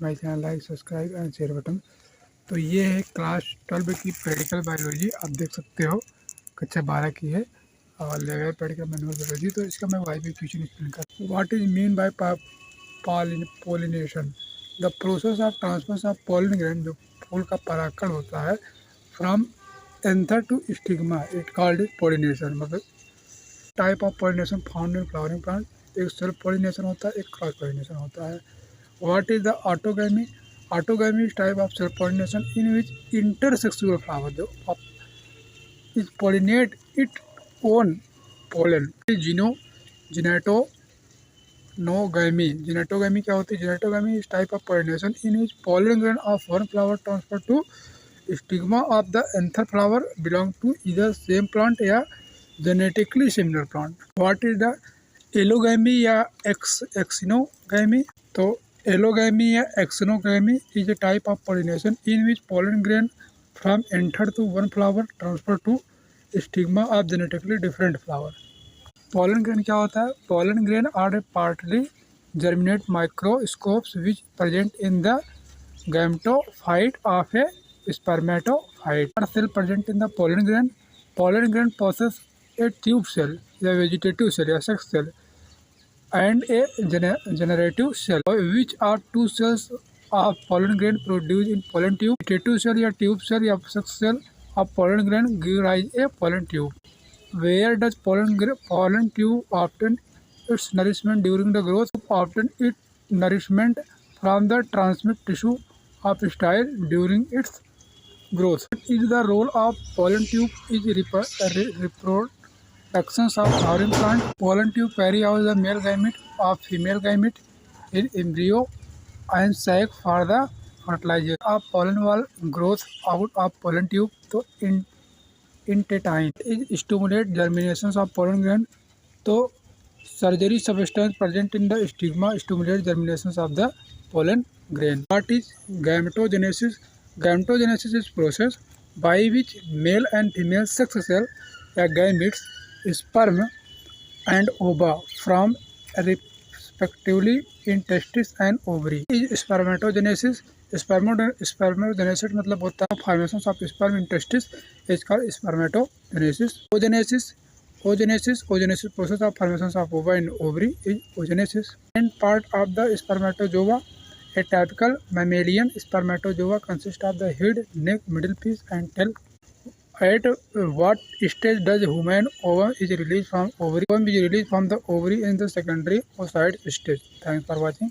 My channel, like subscribe and share button. तो ये है क्लास 12 की प्रैक्टिकल बायोलॉजी, आप देख सकते हो कक्षा 12 की है और लेवल प्रैक्टिकल मैनुअल बायोलॉजी। तो इसका मैं वाई क्वेश्चन एक्सप्लेन कर। What is mean by pollination? The process of transfer of pollen grain, जो फूल का परागण होता है, from anther to stigma, it called pollination. मतलब type of pollination found in flowering plant, एक सेल्फ पॉलिनेशन होता है, एक क्रॉस पॉलिनेशन होता है। What is the autogamy? Autogamy is type of self pollination in which intersexual flower जो is pollinate its own pollen. Genetogamy. Genetogamy क्या होती है? Genetogamy is type of pollination in which pollen grain of one flower transfer to stigma of the anther flower belong to either same plant या genetically similar plant. What is the allogamy या exonogamy? तो allogamy या exonogamy is a type of pollination in which pollen grain from anther to one flower transfer to stigma of genetically different flower. Pollen grain क्या होता है? Pollen grain are a partly germinate microscopes which present in the gametophyte of a spermatophyte. Are cell present in the pollen grain? Pollen grain possess a tube cell, a vegetative cell, a sex cell, and a generative cell, which are two cells of pollen grain produced in pollen tube. Vegetative cell या tube cell या sex cell of pollen grain give rise a pollen tube. Where does pollen tube obtain its nourishment during the growth? Obtain its nourishment from the transmit tissue of style during its growth. What is the role of pollen tube is reproductions of flowering plant? Pollen tube carry out the male gamete of female gamete in embryo and sac for the fertilization of pollen wall growth out of pollen tube. तो इंटेटाइन is stimulate germinations of pollen grain. तो surgery substance present in the stigma stimulate germinations of the pollen grain. What is gametogenesis? Gametogenesis is process by which male and female sex cell या gametes, sperm and ova from respectively in testis and ovary. Is spermatogenesis? Spermatogenesis मतलब होता है formation of sperm in testis is called spermatogenesis. Oogenesis process of formation of ova in ovary is oogenesis. And part of the spermatozoa, a typical mammalian spermatozoa consists of the head, neck, middle piece and tail. At what stage does human ovum is released from ovary? Ovum is released from the ovary in the secondary oocyte stage. Thanks for watching.